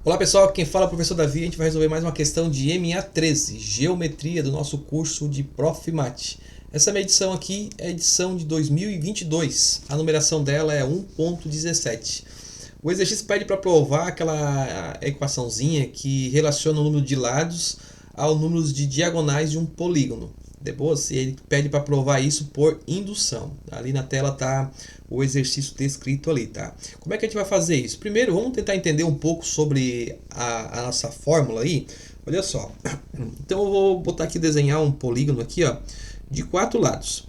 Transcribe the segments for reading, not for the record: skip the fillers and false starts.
Olá pessoal, quem fala é o professor Davi. A gente vai resolver mais uma questão de MA13, Geometria, do nosso curso de Prof. Mate. Essa minha edição aqui é a edição de 2022, a numeração dela é 1.17. O exercício pede para provar aquela equaçãozinha que relaciona o número de lados ao número de diagonais de um polígono. De boa? E ele pede para provar isso por indução. Ali na tela está o exercício descrito ali, tá? Como é que a gente vai fazer isso? Primeiro, vamos tentar entender um pouco sobre a nossa fórmula aí. Olha só. Então eu vou botar aqui, desenhar um polígono aqui, ó, de 4 lados.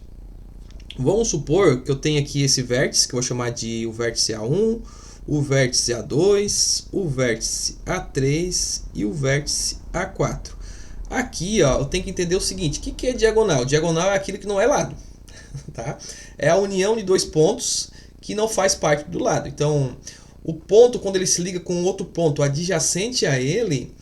Vamos supor que eu tenho aqui esse vértice, que eu vou chamar de o vértice A1, o vértice A2, o vértice A3 e o vértice A4. Aqui, ó, eu tenho que entender o seguinte: o que é diagonal? Diagonal é aquilo que não é lado, tá? É a união de dois pontos que não faz parte do lado. Então, o ponto, quando ele se liga com outro ponto adjacente a ele,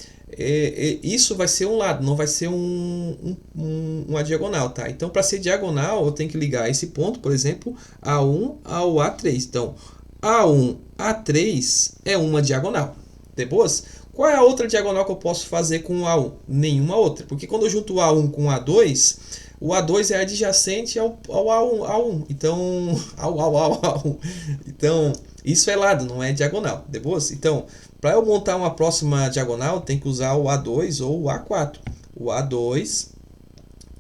isso vai ser um lado, não vai ser uma diagonal, tá? Então, para ser diagonal, eu tenho que ligar esse ponto, por exemplo, A1 ao A3. Então, A1, A3 é uma diagonal. De boas? Qual é a outra diagonal que eu posso fazer com o A1? Nenhuma outra, porque quando eu junto o A1 com o A2, o A2 é adjacente ao A1. Então, A1. Então, isso é lado, não é diagonal. De boas? Então, para eu montar uma próxima diagonal, tem que usar o A2 ou o A4. O A2,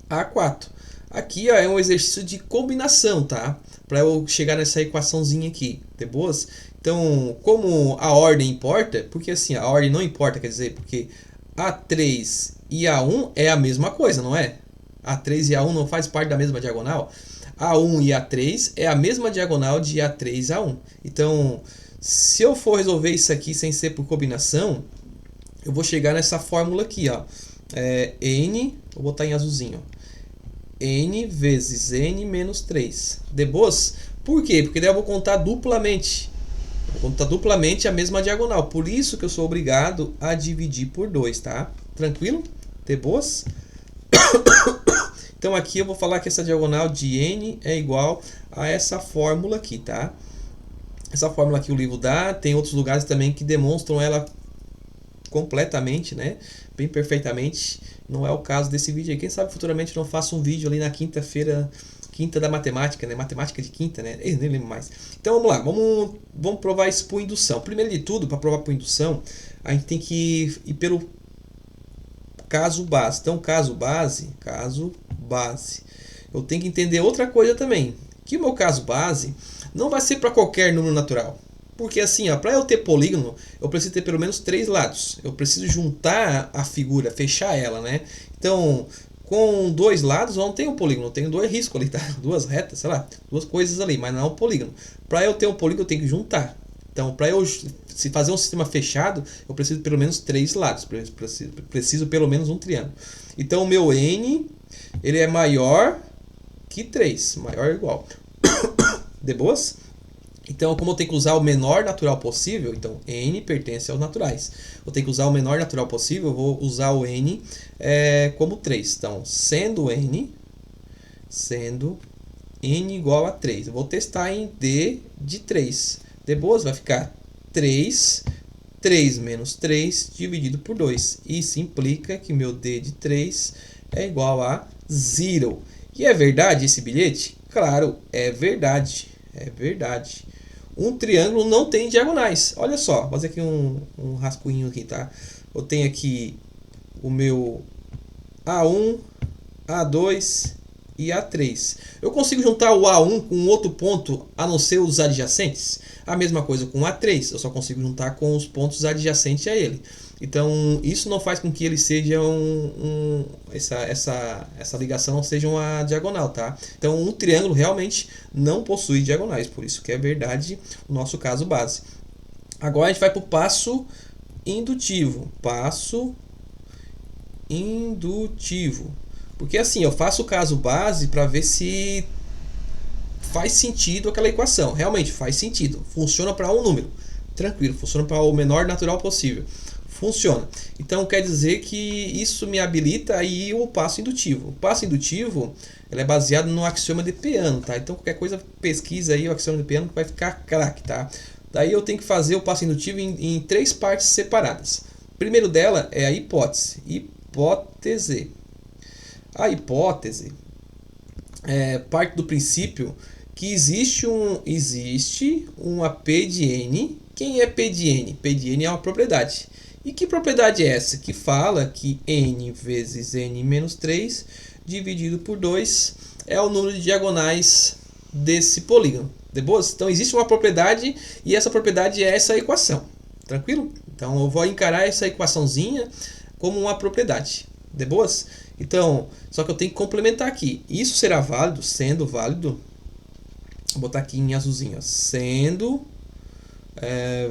A4. Aqui, ó, é um exercício de combinação, tá? Para eu chegar nessa equaçãozinha aqui. De boas? Então, como a ordem importa, porque assim, a ordem não importa, quer dizer, porque A3 e A1 é a mesma coisa, não é? A3 e A1 não faz parte da mesma diagonal. A1 e A3 é a mesma diagonal de A3 a 1. Então, se eu for resolver isso aqui sem ser por combinação, eu vou chegar nessa fórmula aqui, ó. N, vou botar em azulzinho, N vezes N menos 3. De boas? Por quê? Porque daí eu vou contar duplamente. Vou contar duplamente a mesma diagonal. Por isso que eu sou obrigado a dividir por 2, tá? Tranquilo? De boas? Então aqui eu vou falar que essa diagonal de N é igual a essa fórmula aqui, tá? Essa fórmula aqui o livro dá. Tem outros lugares também que demonstram ela completamente, né? Bem perfeitamente. Não é o caso desse vídeo aí. Quem sabe futuramente eu não faço um vídeo ali na quinta-feira, quinta da matemática, né? Matemática de quinta, né? Eu nem lembro mais. Então vamos lá, vamos provar isso por indução. Primeiro de tudo, para provar por indução, a gente tem que ir pelo caso base. Então, caso base, eu tenho que entender outra coisa também, que o meu caso base não vai ser para qualquer número natural. Porque assim, para eu ter polígono, eu preciso ter pelo menos 3 lados. Eu preciso juntar a figura, fechar ela, né? Então, com 2 lados, eu não tenho um polígono, eu tenho 2 riscos ali, tá? 2 retas, sei lá, 2 coisas ali, mas não é um polígono. Para eu ter um polígono, eu tenho que juntar. Então, para eu se fazer um sistema fechado, eu preciso de pelo menos 3 lados. Preciso pelo menos um triângulo. Então, o meu N, ele é maior que 3, maior ou igual. De boas? Então, como eu tenho que usar o menor natural possível, então N pertence aos naturais. Eu tenho que usar o menor natural possível, eu vou usar o N como 3. Então, sendo N igual a 3. Eu vou testar em D de 3. De boas, vai ficar 3 menos 3 dividido por 2. Isso implica que meu D de 3 é igual a 0. E é verdade esse bilhete? Claro, é verdade. É verdade. Um triângulo não tem diagonais. Olha só, vou fazer aqui um rascunho aqui, tá? Eu tenho aqui o meu A1, A2 e A3. Eu consigo juntar o A1 com outro ponto a não ser os adjacentes? A mesma coisa com o A3, eu só consigo juntar com os pontos adjacentes a ele. Então, isso não faz com que ele seja essa ligação não seja uma diagonal, tá? Então, um triângulo realmente não possui diagonais, por isso que é verdade o nosso caso base. Agora a gente vai para o passo indutivo. Passo indutivo. Porque assim, eu faço o caso base para ver se faz sentido aquela equação. Realmente faz sentido. Funciona para um número. Tranquilo, funciona para o menor natural possível. Funciona. Então quer dizer que isso me habilita aí o passo indutivo. O passo indutivo ele é baseado no axioma de Peano, tá? Então qualquer coisa pesquisa aí o axioma de Peano que vai ficar craque, tá? Daí eu tenho que fazer o passo indutivo em 3 partes separadas. Primeiro dela é a hipótese. Hipótese. A hipótese parte do princípio que existe uma P de N. Quem é P de N? P de N é uma propriedade. E que propriedade é essa? Que fala que N vezes N menos 3 dividido por 2 é o número de diagonais desse polígono. De boas? Então existe uma propriedade e essa propriedade é essa equação. Tranquilo? Então eu vou encarar essa equaçãozinha como uma propriedade. De boas? Então, só que eu tenho que complementar aqui. Isso será válido, sendo válido. Vou botar aqui em azulzinho. Sendo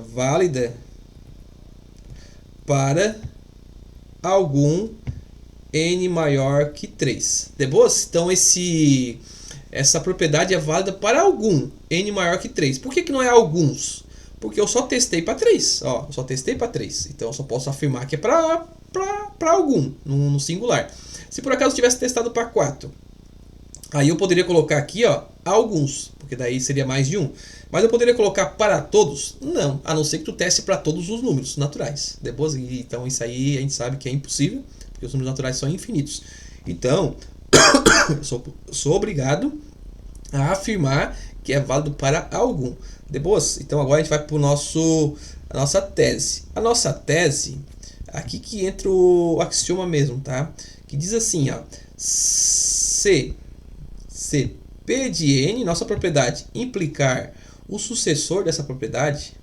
válida para algum n maior que 3. De boas? Então essa propriedade é válida para algum n maior que 3. Por que não é alguns? Porque eu só testei para 3. Ó, eu só testei para 3. Então eu só posso afirmar que é para algum, no singular. Se por acaso tivesse testado para 4, aí eu poderia colocar aqui, ó, alguns, porque daí seria mais de um. Mas eu poderia colocar para todos? Não, a não ser que tu teste para todos os números naturais. Depois, então isso aí a gente sabe que é impossível, porque os números naturais são infinitos. Então, eu sou obrigado a afirmar que é válido para algum. Depois, então agora a gente vai para a nossa tese. A nossa tese, aqui que entra o axioma mesmo, tá? Que diz assim, ó, se P de N, nossa propriedade, implicar o sucessor dessa propriedade,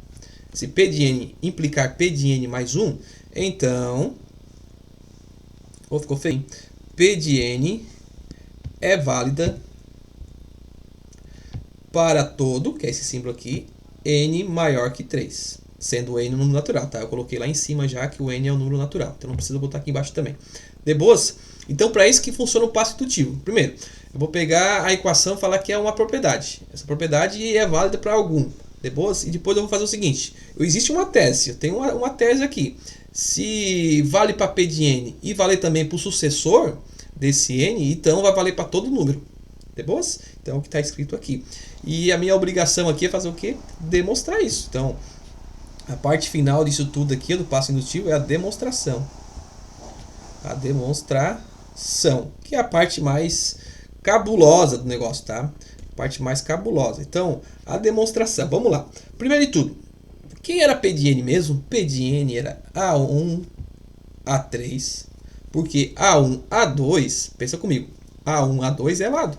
se P de N implicar P de N mais 1, então, ficou feio, P de N é válida para todo, que é esse símbolo aqui, N maior que 3, sendo o N um número natural, tá? Eu coloquei lá em cima já que o N é um número natural, então não precisa botar aqui embaixo também. De boas? Então, para isso que funciona o passo indutivo. Primeiro, eu vou pegar a equação e falar que é uma propriedade. Essa propriedade é válida para algum. De boas? E depois eu vou fazer o seguinte. Existe uma tese. Eu tenho uma tese aqui. Se vale para P de N e vale também para o sucessor desse N, então vai valer para todo número. De boas? Então, é o que está escrito aqui. E a minha obrigação aqui é fazer o quê? Demonstrar isso. Então, a parte final disso tudo aqui, do passo indutivo, é a demonstração. A demonstração, que é a parte mais cabulosa do negócio, tá? A parte mais cabulosa. Então, a demonstração. Vamos lá. Primeiro de tudo, quem era P de N mesmo? P de N era A1, A3, porque A1, A2, pensa comigo, A1, A2 é lado.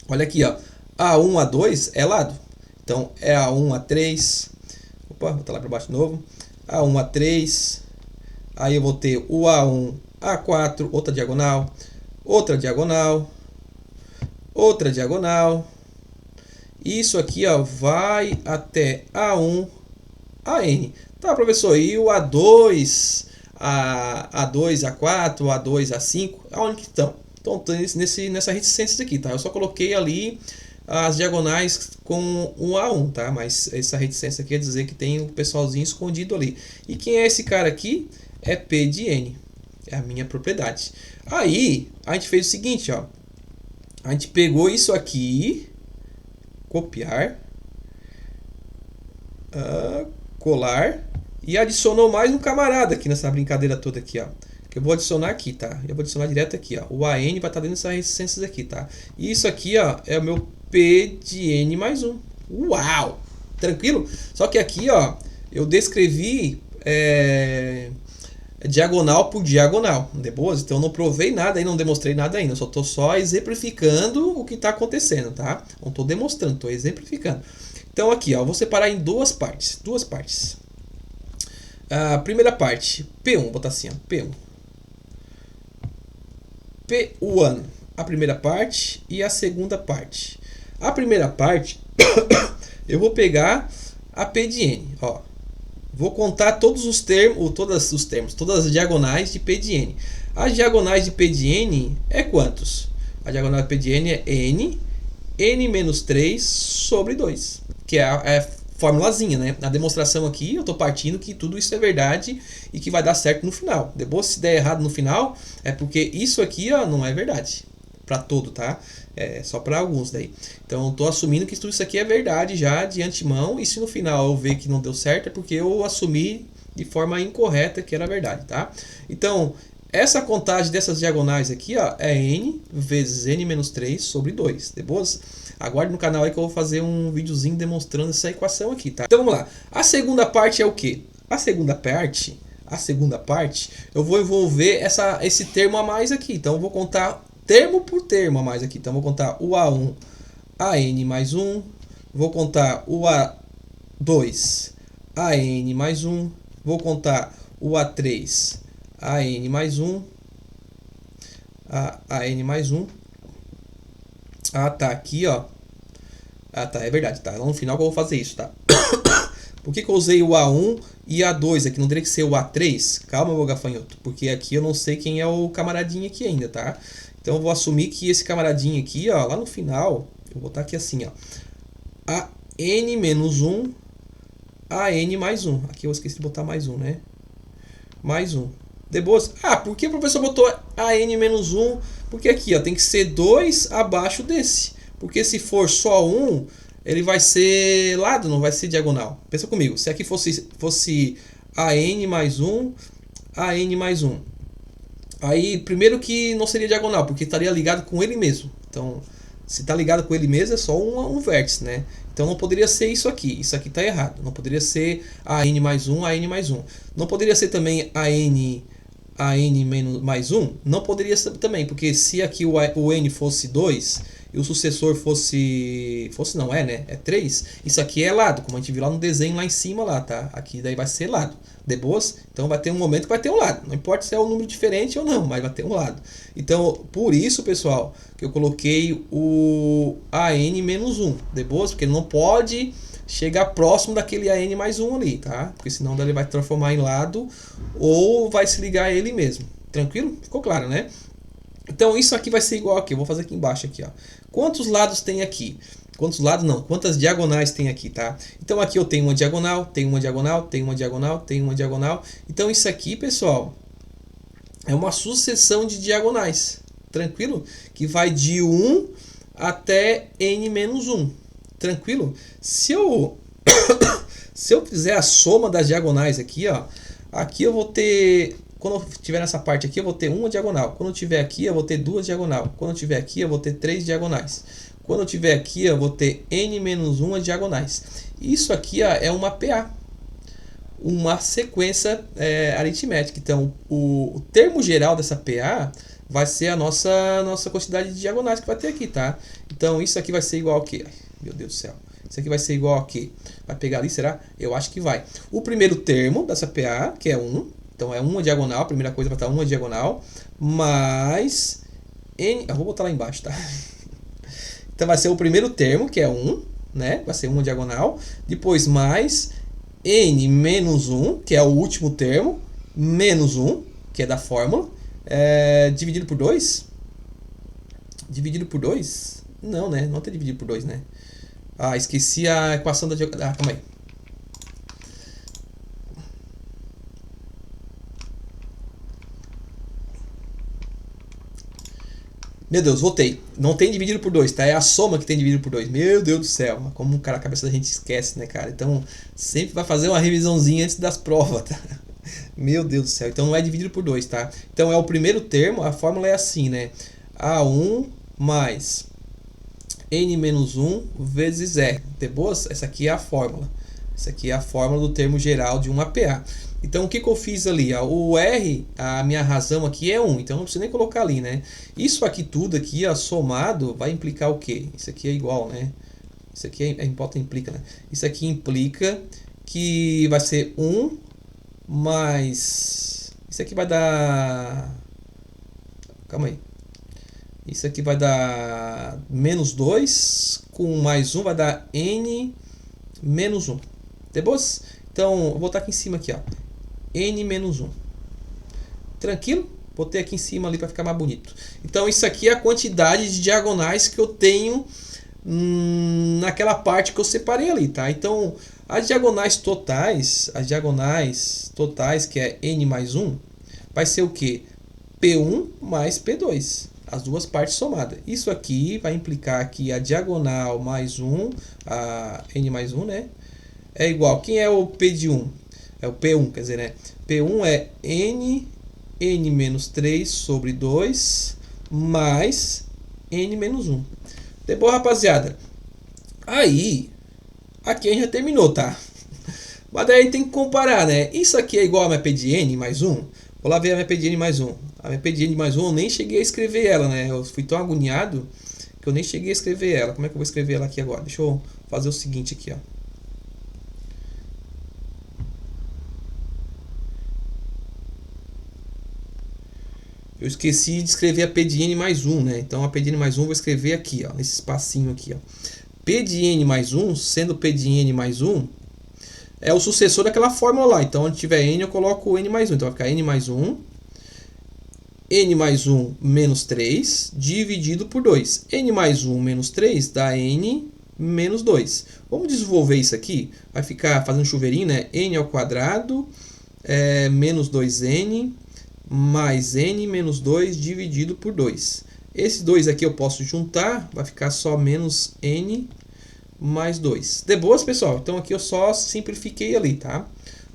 Olha aqui, ó. A1, A2 é lado. Então, é A1, A3. Opa, vou botar lá para baixo de novo. A1, A3. Aí eu vou ter o A1, A4, outra diagonal, outra diagonal, outra diagonal. Isso aqui, ó, vai até A1, AN. Tá, professor, e o A2, A2, A4, A2, A5, aonde que estão? Então, nessa reticência aqui, tá? Eu só coloquei ali as diagonais com o A1, tá? Mas essa reticência aqui quer dizer que tem um pessoalzinho escondido ali. E quem é esse cara aqui? É P de N. É a minha propriedade. Aí, a gente fez o seguinte, ó. A gente pegou isso aqui, copiar, colar, e adicionou mais um camarada aqui nessa brincadeira toda aqui, ó. Que eu vou adicionar aqui, tá? Eu vou adicionar direto aqui, ó. O AN vai estar dentro dessas resistências aqui, tá? E isso aqui, ó, é o meu P de N mais 1. Uau! Tranquilo? Só que aqui, ó, eu descrevi diagonal por diagonal, de boas? Então eu não provei nada e não demonstrei nada ainda, eu só estou só exemplificando o que está acontecendo, tá? Não estou demonstrando, estou exemplificando. Então aqui, ó, eu vou separar em duas partes, A primeira parte, P1, vou botar assim, ó, P1. P1, a primeira parte e a segunda parte. A primeira parte, eu vou pegar a P de N, ó. Vou contar todas as diagonais de P de N. As diagonais de P de N é quantos? A diagonal de P de N é N menos 3 sobre 2. Que é a formulazinha, né? Na demonstração aqui eu estou partindo que tudo isso é verdade e que vai dar certo no final. Depois, se der errado no final, é porque isso aqui, ó, não é verdade. para todo, tá? É só para alguns daí. Então, estou assumindo que tudo isso aqui é verdade já de antemão. E se no final eu ver que não deu certo, é porque eu assumi de forma incorreta que era verdade, tá? Então, essa contagem dessas diagonais aqui, ó, é n vezes n menos 3 sobre 2, de boas? Aguarde no canal aí que eu vou fazer um videozinho demonstrando essa equação aqui, tá? Então vamos lá. A segunda parte é o quê? A segunda parte, eu vou envolver esse termo a mais aqui. Então eu vou contar termo por termo a mais aqui. Então eu vou contar o A1, AN mais 1. Vou contar o A2, AN mais 1. Vou contar o A3, AN mais 1. AN mais 1. Ah, tá aqui, ó. Ah, tá, é verdade, tá. Lá no final que eu vou fazer isso, tá? Por que eu usei o A1 e A2 aqui? Não teria que ser o A3? Calma, meu gafanhoto. Porque aqui eu não sei quem é o camaradinho aqui ainda, tá? Então eu vou assumir que esse camaradinho aqui, ó, lá no final, eu vou botar aqui assim, ó. AN menos 1, AN mais 1. Aqui eu esqueci de botar mais 1, né? Mais 1. De boas? Ah, por que o professor botou AN menos 1? Porque aqui, ó, tem que ser 2 abaixo desse. Porque se for só 1, ele vai ser lado, não vai ser diagonal. Pensa comigo, se aqui fosse AN mais 1, AN mais 1. Aí, primeiro que não seria diagonal, porque estaria ligado com ele mesmo. Então, se está ligado com ele mesmo, é só um vértice, né? Então não poderia ser isso aqui. Isso aqui está errado. Não poderia ser AN mais 1, AN mais 1. Não poderia ser também AN menos mais 1? Não poderia ser também, porque se aqui o N fosse 2 e o sucessor fosse não é, né? É 3, isso aqui é lado, como a gente viu lá no desenho lá em cima lá, tá? Aqui daí vai ser lado. De boas? Então vai ter um momento que vai ter um lado. Não importa se é um número diferente ou não, mas vai ter um lado. Então, por isso, pessoal, que eu coloquei o AN menos 1. De boas? Porque ele não pode chegar próximo daquele AN mais 1 ali, tá? Porque senão ele vai transformar em lado ou vai se ligar a ele mesmo. Tranquilo? Ficou claro, né? Então isso aqui vai ser igual aqui. Eu vou fazer aqui embaixo aqui, ó. Quantos lados tem aqui? Quantos lados não? Quantas diagonais tem aqui, tá? Então aqui eu tenho uma diagonal, tenho uma diagonal, tenho uma diagonal, tenho uma diagonal. Então isso aqui, pessoal, é uma sucessão de diagonais. Tranquilo? Que vai de 1 até n menos 1. Tranquilo? Se eu fizer a soma das diagonais aqui, ó, aqui eu vou ter, quando eu tiver nessa parte aqui, eu vou ter uma diagonal. Quando eu tiver aqui, eu vou ter duas diagonal. Quando eu tiver aqui, eu vou ter 3 diagonais. Quando eu tiver aqui, eu vou ter n menos 1 diagonais. Isso aqui, ó, é uma PA, uma sequência aritmética. Então, o termo geral dessa PA vai ser a nossa quantidade de diagonais que vai ter aqui, tá? Então, isso aqui vai ser igual a quê? Meu Deus do céu. Isso aqui vai ser igual a quê? Vai pegar ali, será? Eu acho que vai. O primeiro termo dessa PA, que é 1. Então, é uma diagonal. A primeira coisa vai estar uma diagonal. Mais n... Eu vou botar lá embaixo, tá? Então, vai ser o primeiro termo, que é 1. Né? Vai ser uma diagonal. Depois, mais n menos 1, que é o último termo. Menos 1, que é da fórmula. Dividido por 2? Dividido por 2? Não, né? Não tem dividido por 2, né? Ah, esqueci a equação da... Ah, calma aí. Meu Deus, voltei. Não tem dividido por 2, tá? É a soma que tem dividido por 2. Meu Deus do céu. Como a cabeça da gente esquece, né, cara? Então, sempre vai fazer uma revisãozinha antes das provas, tá? Meu Deus do céu. Então, não é dividido por 2, tá? Então, é o primeiro termo. A fórmula é assim, né? A1 mais n menos 1 vezes R. De boas? Essa aqui é a fórmula. Essa aqui é a fórmula do termo geral de uma PA. Então, o que eu fiz ali? Ó? O R, a minha razão aqui é 1. Então, não preciso nem colocar ali, né? Isso aqui tudo aqui, ó, somado, vai implicar o quê? Isso aqui é igual, né? Isso aqui implica, né? Isso aqui implica que vai ser 1 mais... Isso aqui vai dar... Calma aí. Isso aqui vai dar menos 2, com mais 1 vai dar n menos 1. De boas? Então, eu vou botar aqui em cima aqui, ó. N menos 1. Tranquilo? Botei aqui em cima ali para ficar mais bonito. Então, isso aqui é a quantidade de diagonais que eu tenho naquela parte que eu separei ali, tá? Então, as diagonais totais, que é n mais 1, vai ser o quê? P1 mais P2. as duas partes somadas. Isso aqui vai implicar que a diagonal mais 1, a n mais 1, né? É igual. Quem é o P de 1? É o P1, quer dizer, né? P1 é n menos 3 sobre 2 mais n menos 1. De boa, rapaziada? Aí, aqui a gente já terminou, tá? Mas daí a gente tem que comparar, né? Isso aqui é igual a minha P de n mais 1? Vou lá ver a minha P de n mais 1. A minha P de n mais 1 eu nem cheguei a escrever ela, né? Eu fui tão agoniado que eu nem cheguei a escrever ela. Como é que eu vou escrever ela aqui agora? Deixa eu fazer o seguinte aqui, ó. Eu esqueci de escrever a P de n mais 1, né? Então a P de n mais 1 eu vou escrever aqui, ó, nesse espacinho aqui, ó. P de n mais 1, sendo P de n mais 1, é o sucessor daquela fórmula lá. Então onde tiver n eu coloco o n mais 1. Então vai ficar n mais 1, n mais 1 menos 3, dividido por 2. N mais 1 menos 3 dá n menos 2. Vamos desenvolver isso aqui. Vai ficar fazendo chuveirinho, né? N ao quadrado, menos 2n, mais n menos 2 dividido por 2. Esse 2 aqui eu posso juntar, vai ficar só menos n mais 2. De boas, pessoal? Então aqui eu só simplifiquei ali, tá?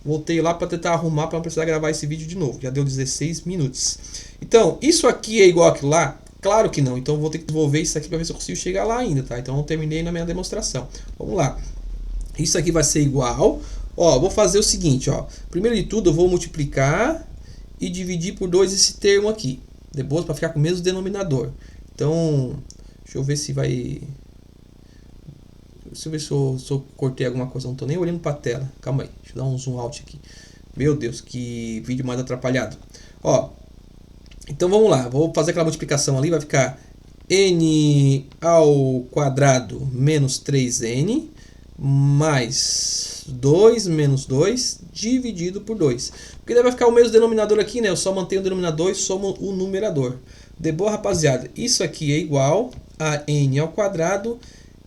Voltei lá para tentar arrumar para não precisar gravar esse vídeo de novo. Já deu 16 minutos. Então, isso aqui é igual aquilo lá? Claro que não. Então, vou ter que desenvolver isso aqui para ver se eu consigo chegar lá ainda, tá? Então, eu terminei na minha demonstração. Vamos lá. Isso aqui vai ser igual. Ó, vou fazer o seguinte, ó. Primeiro de tudo, eu vou multiplicar e dividir por 2 esse termo aqui. Depois, para ficar com o mesmo denominador. Então, deixa eu ver se vai... Deixa eu ver se eu cortei alguma coisa. Não estou nem olhando para a tela. Calma aí. Deixa eu dar um zoom out aqui. Meu Deus, que vídeo mais atrapalhado. Ó, então vamos lá. Vou fazer aquela multiplicação ali. Vai ficar n ao quadrado menos 3n mais 2 menos 2 dividido por 2. Porque daí vai ficar o mesmo denominador aqui, né? Eu só mantenho o denominador e somo o numerador. De boa, rapaziada? Isso aqui é igual a n ao quadrado.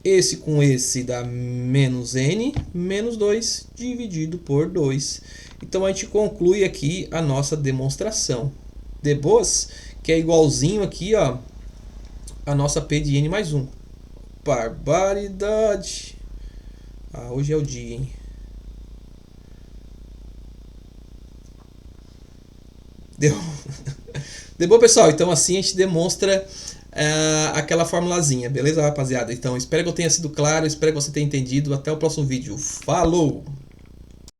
Esse com esse dá menos n, menos 2, dividido por 2. Então, a gente conclui aqui a nossa demonstração. De boas, que é igualzinho aqui, ó, a nossa P de n mais 1. Barbaridade! Ah, hoje é o dia, hein? Deu. De boa, pessoal? Então, assim a gente demonstra... aquela formulazinha, beleza, rapaziada? Então, espero que eu tenha sido claro, espero que você tenha entendido. Até o próximo vídeo. Falou!